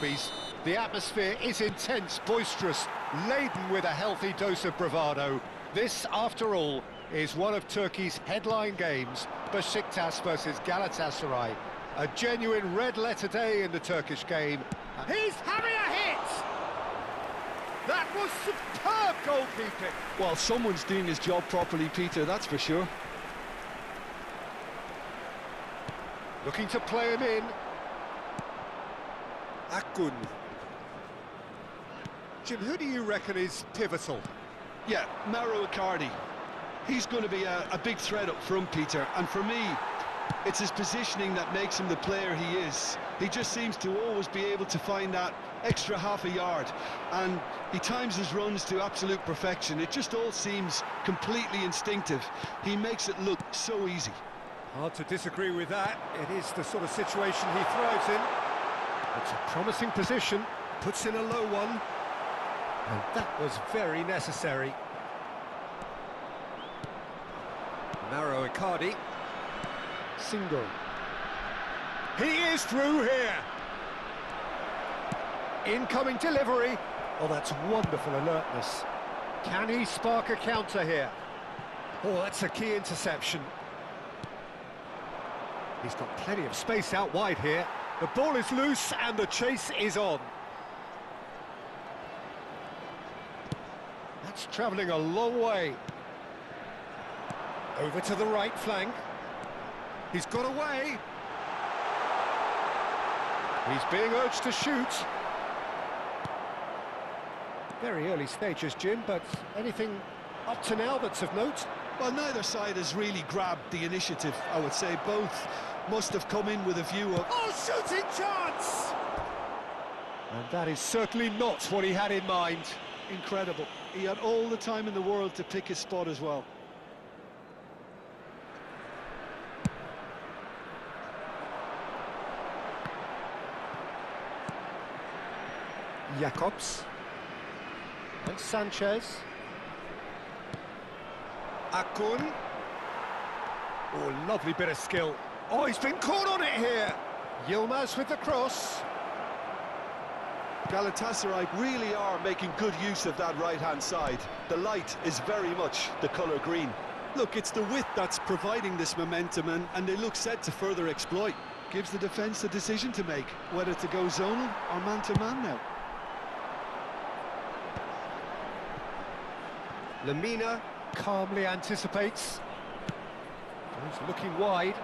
The atmosphere is intense, boisterous, laden with a healthy dose of bravado. This, after all, is one of Turkey's headline games, Besiktas versus Galatasaray. A genuine red-letter day in the Turkish game. He's having a hit! That was superb goalkeeping! Well, someone's doing his job properly, Peter, that's for sure. Looking to play him in. Akgun. Jim, who do you reckon is pivotal? Yeah, Mauro Icardi. He's going to be a big threat up front, Peter, and for me, it's his positioning that makes him the player he is. He just seems to always be able to find that extra half a yard, and he times his runs to absolute perfection. It just all seems completely instinctive. He makes it look so easy. Hard to disagree with that. It is the sort of situation he thrives in. It's a promising position, puts in a low one, and that was very necessary. Mauro Icardi. Single. He is through here. Incoming delivery. Oh, that's wonderful alertness. Can he spark a counter here? Oh, that's a key interception. He's got plenty of space out wide here. The ball is loose and the chase is on. That's travelling a long way. Over to the right flank. He's got away. He's being urged to shoot. Very early stages, Jim, but anything up to now that's of note? Well, neither side has really grabbed the initiative, I would say. Both must have come in with a view of... Oh, shooting chance! And that is certainly not what he had in mind. Incredible. He had all the time in the world to pick his spot as well. Jacobs. And Sanchez. Akgun. Oh, lovely bit of skill. Oh, he's been caught on it here. Yilmaz with the cross. Galatasaray really are making good use of that right-hand side. The light is very much the colour green. Look, it's the width that's providing this momentum, and they look set to further exploit. Gives the defence a decision to make, whether to go zonal or man-to-man now. Lemina calmly anticipates. He's looking wide.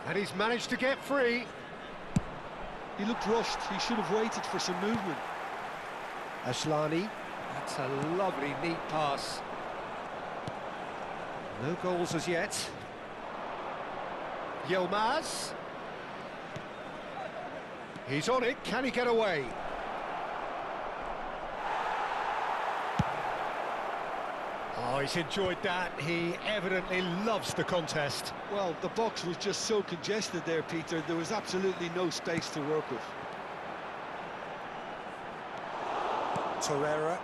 And he's managed to get free. He looked rushed. He should have waited for some movement. Asllani. That's a lovely, neat pass. No goals as yet. Yilmaz. He's on it. Can he get away? Oh, he's enjoyed that. He evidently loves the contest. Well, the box was just so congested there, Peter. There was absolutely no space to work with. Torreira.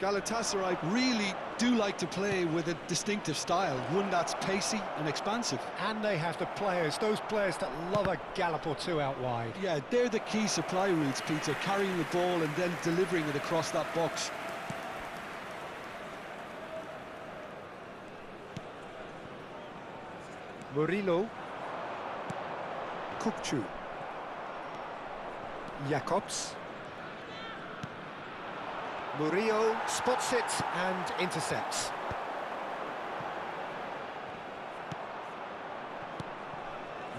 Galatasaray really do like to play with a distinctive style, one that's pacey and expansive. And they have the players, those players that love a gallop or two out wide. Yeah, they're the key supply routes, Peter, carrying the ball and then delivering it across that box. Murillo. Kukçu. Jacobs. Murillo spots it and intercepts.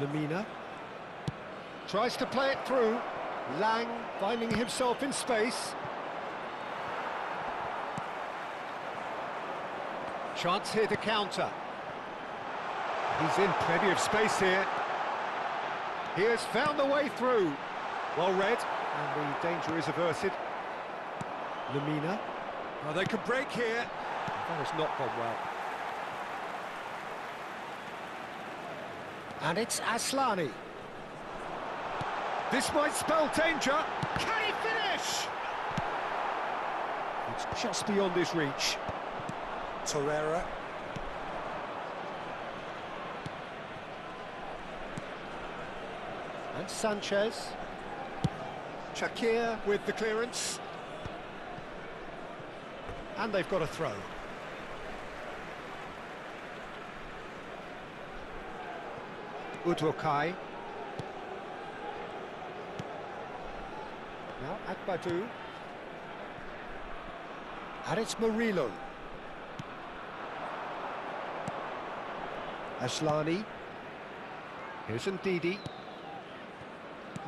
Lemina tries to play it through. Lang finding himself in space. Chance here to counter. He's in plenty of space here. He has found the way through. Well read, and the danger is averted. Lemina. Oh, they could break here. That has not gone well. And it's Asllani. This might spell danger. Can he finish? It's just beyond his reach. Torreira. And Sanchez. Shakir with the clearance. And they've got a throw. Udokai. Now Akbadu. And it's Murillo. Ashlani. Here's Ndidi.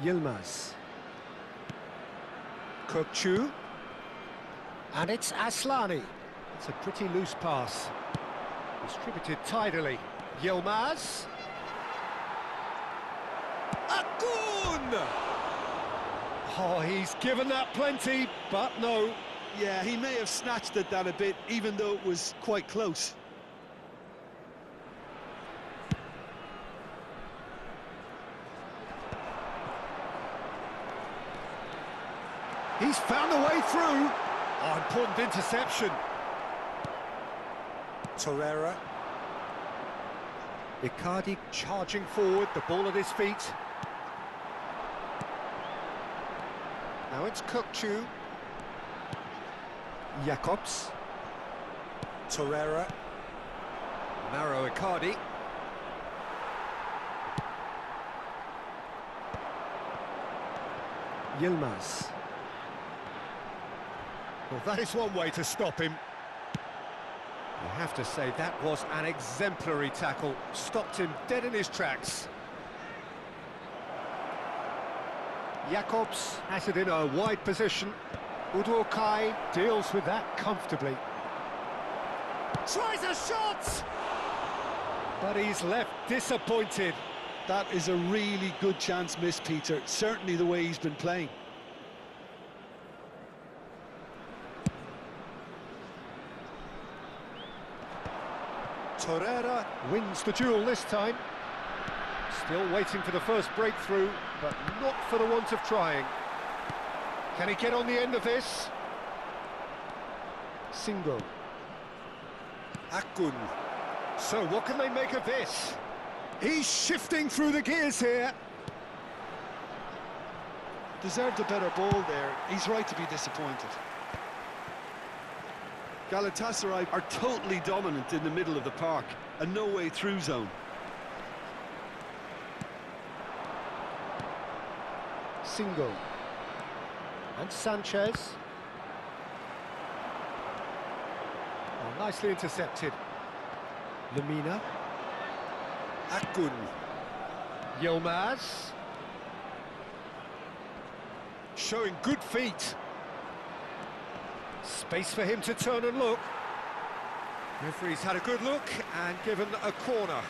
Yilmaz. Kökçü. And it's Aslani. It's a pretty loose pass. Distributed tidily. Yilmaz. Akun! Oh, he's given that plenty, but no. Yeah, he may have snatched at that a bit, even though it was quite close. He's found a way through. Oh, important interception. Torreira. Icardi charging forward, the ball at his feet. Now it's Kökçü. Jakobs. Torreira. Mauro Icardi. Yilmaz. Well, that is one way to stop him. You have to say that was an exemplary tackle. Stopped him dead in his tracks. Jakobs has it in a wide position. Udokai deals with that comfortably. Tries a shot! But he's left disappointed. That is a really good chance missed, Peter. Certainly the way he's been playing. Torreira wins the duel this time. Still waiting for the first breakthrough, but not for the want of trying. Can he get on the end of this? Singo. Akun. So what can they make of this? He's shifting through the gears here. Deserved a better ball there. He's right to be disappointed. Galatasaray are totally dominant in the middle of the park, and no way through zone. Singo. And Sanchez. Oh, nicely intercepted. Lemina. Akun. Yilmaz. Showing good feet. Space for him to turn and look. Referee's had a good look and given a corner.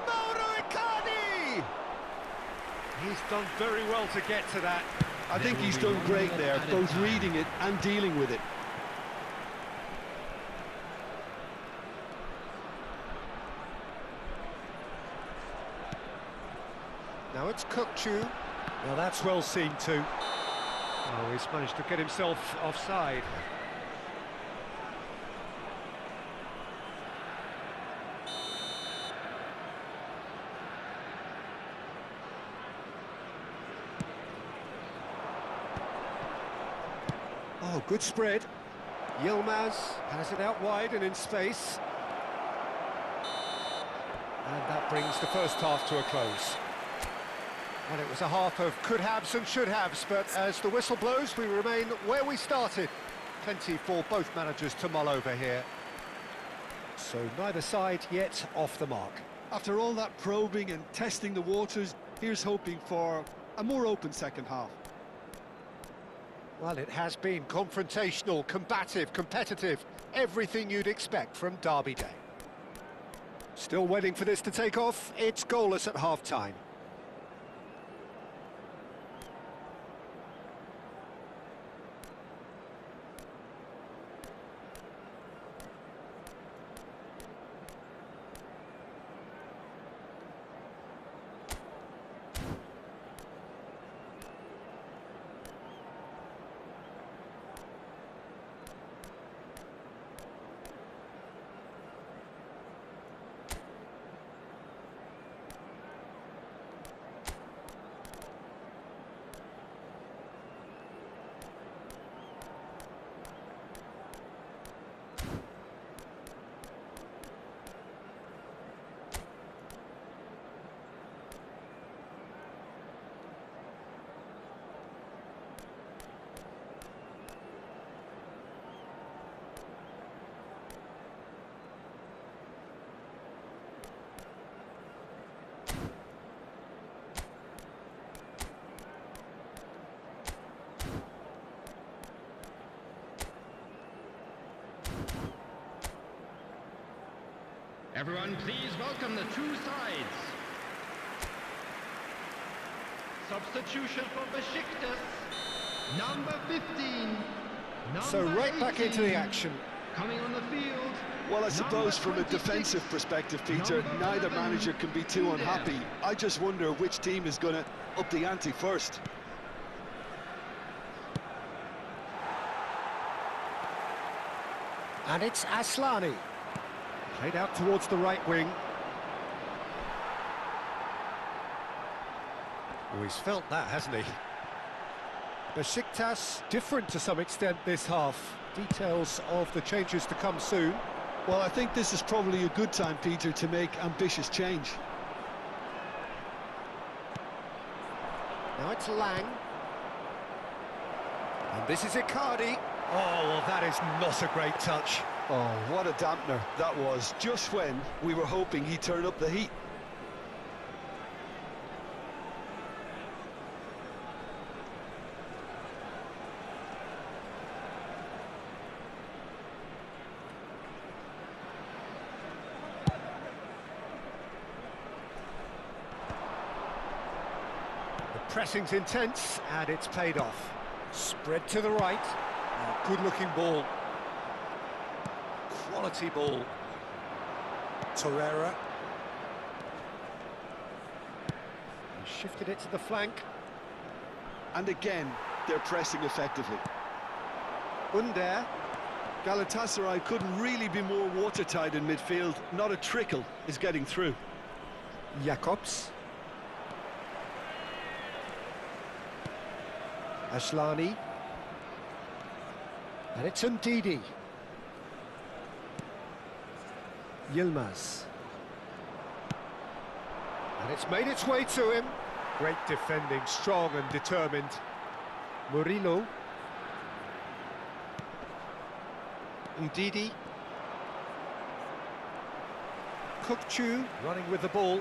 Mauro Icardi! He's done very well to get to that. I think he's done great there, both reading it and dealing with it. Now it's Kökçü. Well, that's well seen too. Oh, he's managed to get himself offside. Oh, good spread. Yilmaz has it out wide and in space. And that brings the first half to a close. And it was a half of could-haves and should-haves, but as the whistle blows, we remain where we started. Plenty for both managers to mull over here. So neither side yet off the mark. After all that probing and testing the waters, here's hoping for a more open second half. Well, it has been confrontational, combative, competitive, everything you'd expect from Derby Day. Still waiting for this to take off, it's goalless at half-time. Everyone, please welcome the two sides. Substitution for Besiktas. Number 15. So right back into the action. Coming on the field. Well, I suppose from a 26. defensive perspective, Peter, neither manager can be too unhappy. I just wonder which team is going to up the ante first. And it's Aslani. Played out towards the right wing. Oh, he's felt that, hasn't he? Besiktas different to some extent this half. Details of the changes to come soon. Well, I think this is probably a good time, Peter, to make ambitious change. Now it's Lang. And this is Icardi. Oh, well, that is not a great touch. Oh, what a dampener that was, just when we were hoping he'd turn up the heat. The pressing's intense, and it's paid off. Spread to the right. Good-looking ball. Quality ball. Torreira. He shifted it to the flank. And again, they're pressing effectively. Under. Galatasaray couldn't really be more watertight in midfield. Not a trickle is getting through. Jacobs. Aslani. And it's Ndidi. Yilmaz. And it's made its way to him. Great defending, strong and determined. Murillo. Ndidi. Kukçu running with the ball.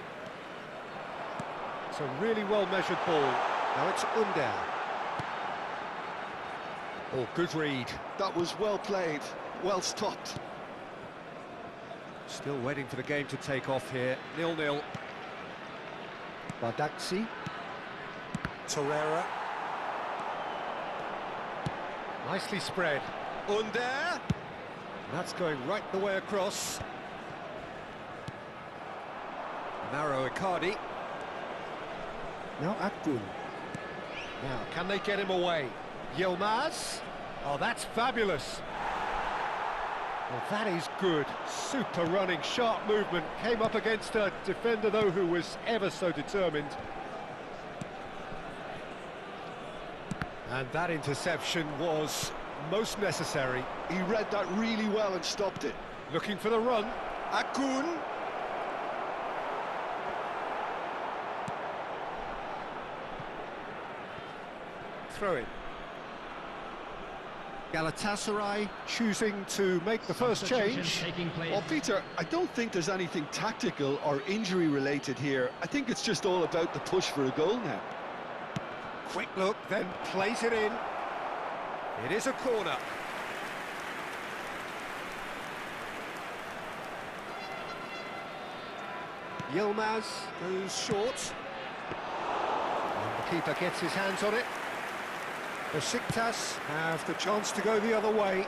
It's a really well-measured ball. Now it's Under. Oh, good read. That was well played, well stopped. Still waiting for the game to take off here. 0-0. Badaxi. Torreira. Nicely spread. Under. That's going right the way across. Narrow Icardi. Now Akgün. Now, can they get him away? Yilmaz. Oh, that's fabulous. Well, that is good. Super running, sharp movement. Came up against a defender, though, who was ever so determined. And that interception was most necessary. He read that really well and stopped it. Looking for the run. Akgün. Throw in. Galatasaray choosing to make the first change. Well, Peter, I don't think there's anything tactical or injury related here. I think it's just all about the push for a goal now. Quick look, then plays it in. It is a corner. Yilmaz goes short. And the keeper gets his hands on it. Besiktas have the chance to go the other way.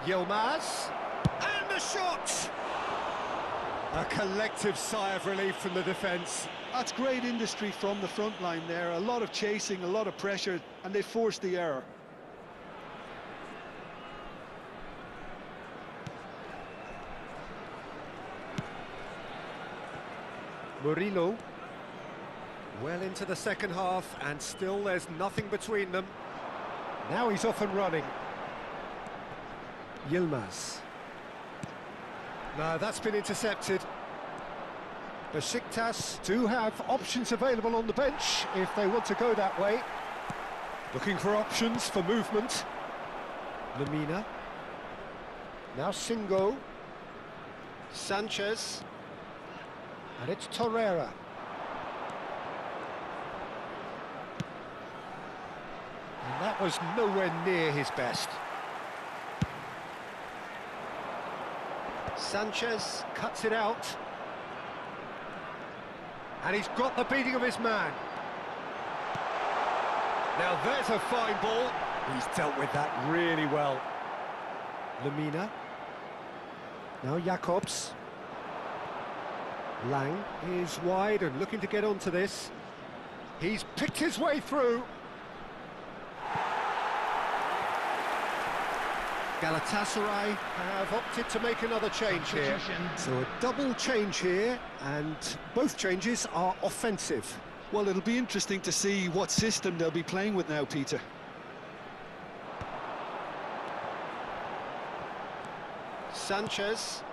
Yilmaz. And the shot! A collective sigh of relief from the defence. That's great industry from the front line there. A lot of chasing, a lot of pressure, and they forced the error. Murillo. Well into the second half, and still there's nothing between them. Now he's off and running. Yilmaz. No, that's been intercepted. Besiktas do have options available on the bench if they want to go that way. Looking for options for movement. Lemina. Now Singo. Sanchez. And it's Torreira. And that was nowhere near his best. Sanchez cuts it out. And he's got the beating of his man. Now there's a fine ball. He's dealt with that really well. Lemina. Now Jacobs. Lang is wide and looking to get onto this. He's picked his way through. Galatasaray have opted to make another change here. So a double change here, and both changes are offensive. Well, it'll be interesting to see what system they'll be playing with now, Peter. Sanchez.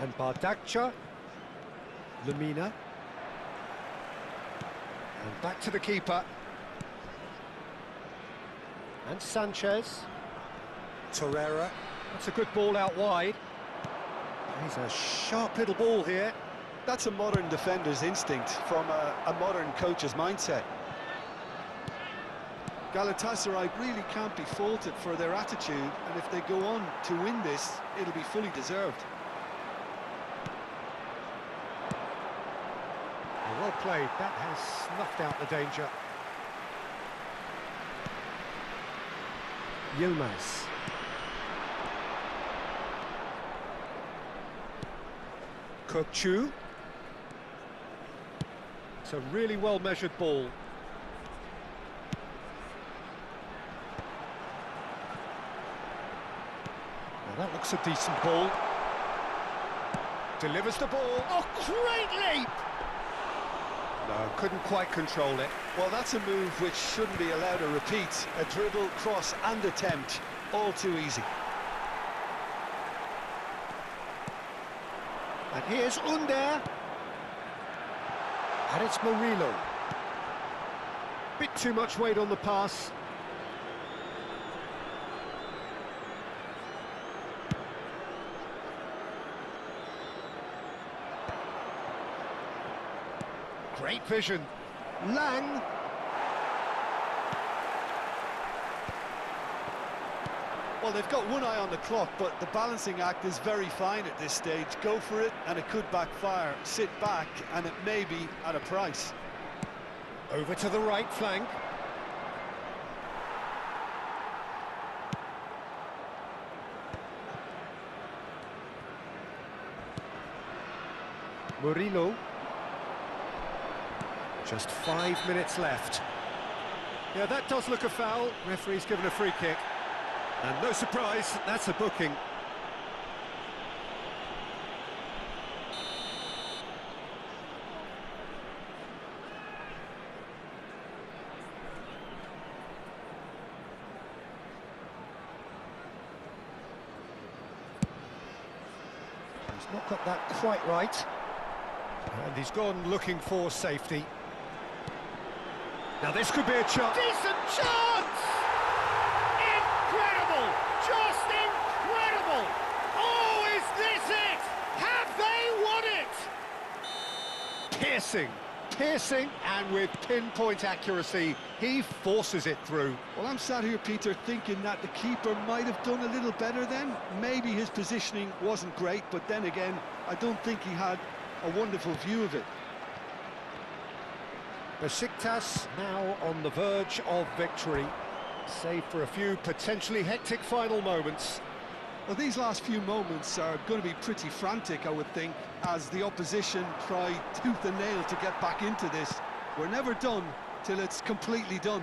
And Bardakcha. Lemina. And back to the keeper. And Sanchez. Torreira. That's a good ball out wide. He's a sharp little ball here. That's a modern defender's instinct from a modern coach's mindset. Galatasaray really can't be faulted for their attitude, and if they go on to win this, it'll be fully deserved. Well played, that has snuffed out the danger. Yilmaz. Kokchu. It's a really well-measured ball. Now that looks a decent ball. Delivers the ball. Oh, great leap! No, couldn't quite control it. Well, that's a move which shouldn't be allowed to repeat. A dribble, cross and attempt, all too easy. And here's Under. And it's Murillo. Bit too much weight on the pass. Great vision. Lang. Well, they've got one eye on the clock, but the balancing act is very fine at this stage. Go for it, and it could backfire. Sit back, and it may be at a price. Over to the right flank. Murillo. Just 5 minutes left. Yeah, that does look a foul. Referee's given a free kick. And no surprise, that's a booking. He's not got that quite right. And he's gone looking for safety. Now this could be a chance. Decent chance! Incredible! Just incredible! Oh, is this it? Have they won it? Piercing, and with pinpoint accuracy, he forces it through. Well, I'm sat here, Peter, thinking that the keeper might have done a little better then. Maybe his positioning wasn't great, but then again, I don't think he had a wonderful view of it. Besiktas now on the verge of victory, save for a few potentially hectic final moments. Well, these last few moments are going to be pretty frantic, I would think, as the opposition try tooth and nail to get back into this. We're never done till it's completely done.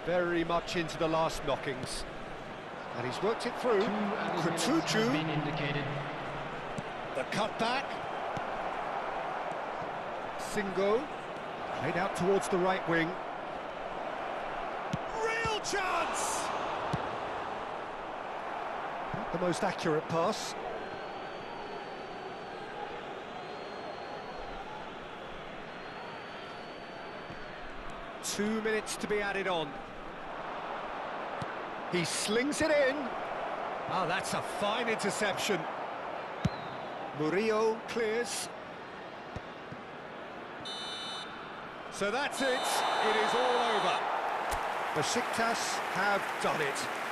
Very much into the last knockings. And he's worked it through. Kutucu. The cutback. Singo. Played out towards the right wing. Real chance! Not the most accurate pass. Two minutes to be added on. He slings it in. Oh, that's a fine interception. Murillo clears. So that's it. It is all over. Besiktas have done it.